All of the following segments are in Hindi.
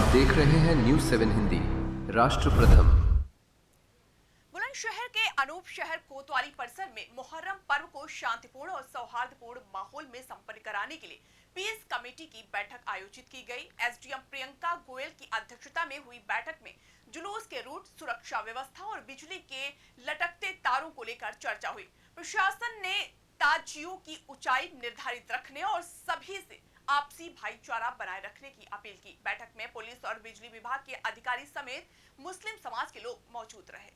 देख रहे हैं न्यूज 7 हिंदी। राष्ट्र प्रथम। बुलंदशहर के अनूप शहर कोतवाली परिसर में मुहर्रम पर्व को शांतिपूर्ण और सौहार्दपूर्ण माहौल में संपन्न कराने के लिए पीस कमेटी की बैठक आयोजित की गई। एसडीएम प्रियंका गोयल की अध्यक्षता में हुई बैठक में जुलूस के रूट, सुरक्षा व्यवस्था और बिजली के लटकते तारों को लेकर चर्चा हुई। प्रशासन ने ताजियों की ऊंचाई निर्धारित रखने और सभी से आपसी भाईचारा बनाए रखने की अपील की। बैठक में पुलिस और बिजली विभाग के अधिकारी समेत मुस्लिम समाज के लोग मौजूद रहे।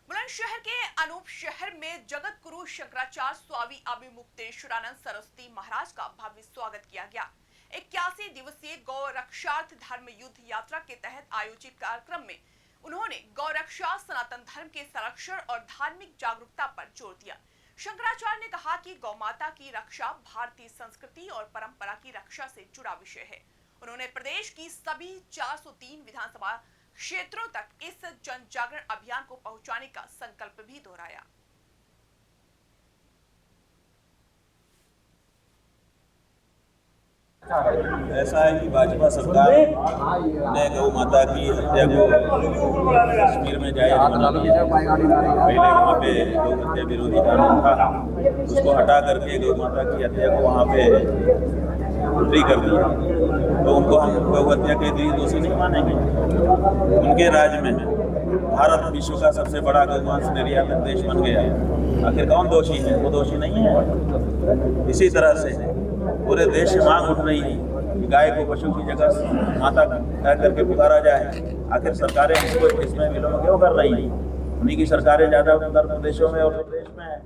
बुलंदशहर के अनूप शहर में जगत गुरु शंकराचार्य स्वामी अभिमुक्तेश्वरानंद सरस्वती महाराज का भव्य स्वागत किया गया। 81 दिवसीय गौ रक्षार्थ धर्म युद्ध यात्रा के तहत आयोजित कार्यक्रम में उन्होंने गौ रक्षा, सनातन धर्म के संरक्षण और धार्मिक जागरूकता पर जोर दिया। शंकराचार्य ने कहा कि गौ माता की रक्षा भारतीय संस्कृति और परंपरा की रक्षा से जुड़ा विषय है। उन्होंने प्रदेश की सभी 403 विधानसभा क्षेत्रों तक इस जन जागरण अभियान को पहुंचाने का संकल्प भी दोहराया। ऐसा है कि भाजपा सरकार ने गौ माता की हत्या को कश्मीर में जायज बना दिया। पहले वहाँ पे गौ हत्या विरोधी कानून था, उसको हटा करके गौ माता की हत्या को वहाँ पे फ्री कर दिया। तो उनको हम गौ हत्या के लिए दोषी नहीं मानेंगे। उनके राज्य में भारत विश्व का सबसे बड़ा गौमांस निर्यातक देश बन गया। आखिर कौन दोषी है? वो दोषी नहीं है। इसी तरह से पूरे देश से मांग उठ रही है कि गाय को पशु की जगह माता कह करके पुकारा जाए। आखिर सरकारें इसको इसमें विलंब क्यों कर रही हैं? उन्हीं की सरकारें ज्यादा उत्तर प्रदेशों में और प्रदेश में है।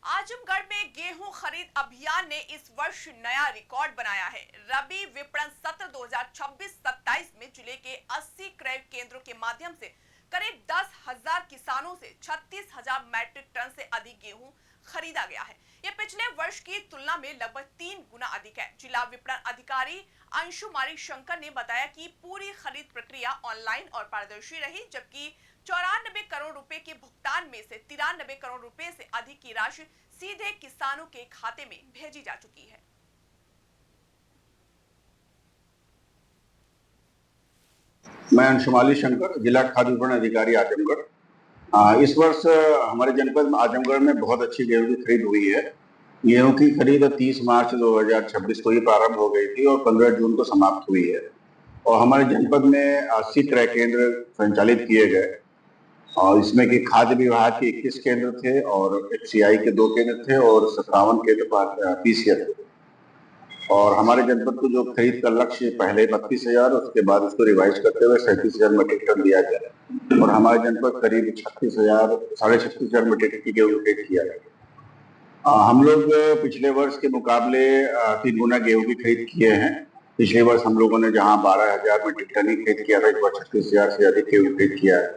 आजमगढ़ में गेहूं खरीद अभियान ने इस वर्ष नया रिकॉर्ड बनाया है। रबी विपणन सत्र 2026-27 में जिले के 80 क्रय केंद्रों के माध्यम से करीब 10,000 किसानों से 36,000 मैट्रिक टन से अधिक गेहूं खरीदा गया है। यह पिछले वर्ष की तुलना में लगभग 3 गुना अधिक है। जिला विपणन अधिकारी अंशुमारी शंकर ने बताया कि पूरी खरीद प्रक्रिया ऑनलाइन और पारदर्शी रही, जबकि 94 करोड़ रुपए के भुगतान में से 93 करोड़ रुपए से अधिक की राशि सीधे किसानों के खाते में भेजी जा चुकी है। मैं अंशुमाली शंकर, जिला खाद्य विपणन अधिकारी आजमगढ़। इस वर्ष हमारे जनपद आजमगढ़ में बहुत अच्छी गेहूं की खरीद हुई है। गेहूं की खरीद 30 मार्च 2026 को ही प्रारंभ हो गई थी और 15 जून को समाप्त हुई है। और हमारे जनपद में 80 क्रय केंद्र संचालित किए गए और इसमें कि खाद्य विभाग के 21 केंद्र थे और एफसीआई के 2 केंद्र थे और 57 केंद्र पीसीएल थे। और हमारे जनपद को जो खरीद का लक्ष्य पहले 32,000, उसके बाद उसको रिवाइज करते हुए 37,000 मीट्रिक टन दिया गया और हमारे जनपद करीब 36,000 मीट्रिक टन की गेहूं खरीद किया गया। हम लोग पिछले वर्ष के मुकाबले 3 गुना गेहूं की खरीद किए हैं। पिछले वर्ष हम लोगों ने जहां 12,000 मीट्रिक टन की खरीद किया था, इस बार 36,000 से अधिक गेहूं खरीद किया है।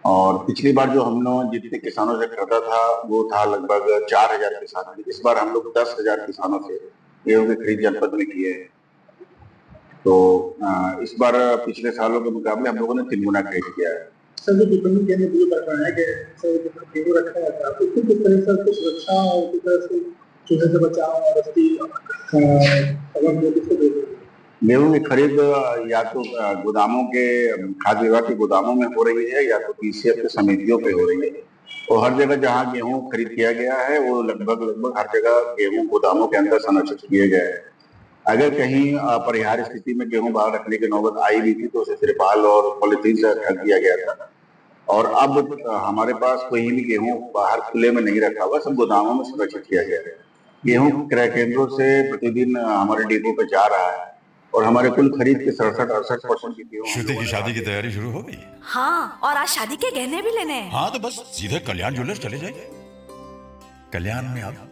और पिछली बार जो हम लोग जितने किसानों से खरीदा था वो था लगभग 4,000 किसानों। इस बार हम लोग 10,000 किसानों से गेहूं की खरीद जनपद में किए हैं। तो इस बार पिछले सालों के मुकाबले हम लोगों ने 3 गुना खरीद किया है। सभी डिपेंडेंट केंद्र भी करना है कि गेहूं रखा जाता है, तो किस तरह से सुरक्षा और किस तरह से चूहे से बचाव और उसकी गेहूं की खरीद या तो गोदामों के खाद्य विभाग के गोदामों में हो रही है या तो पीसीएफ के समितियों पे हो रही है। और हर जगह जहां गेहूं खरीद किया गया है वो लगभग हर जगह गेहूं गोदामों के अंदर संरक्षित किए गए हैं। अगर कहीं अपरिहार्य स्थिति में गेहूं बाहर रखने की नौबत आई भी थी तो उसे तिरपाल और पॉलिथीन से ढक दिया गया था। और अब हमारे पास कोई भी गेहूं बाहर खुले में नहीं रखा हुआ, सब गोदामों में सुरक्षित किया गया है। गेहूं क्रय केंद्रों से प्रतिदिन हमारे डिपो पे जा रहा है और हमारे कुल खरीद के 67-68% की गेहूं। श्रुति की शादी की तैयारी शुरू हो गई? हाँ, और आज शादी के गहने भी लेने हैं। हाँ, तो बस सीधे कल्याण ज्वेलर्स चले जाइए। कल्याण में अब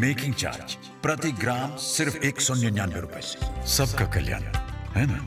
मेकिंग चार्ज प्रति ग्राम सिर्फ 199 रुपए से। सबका कल्याण, है ना?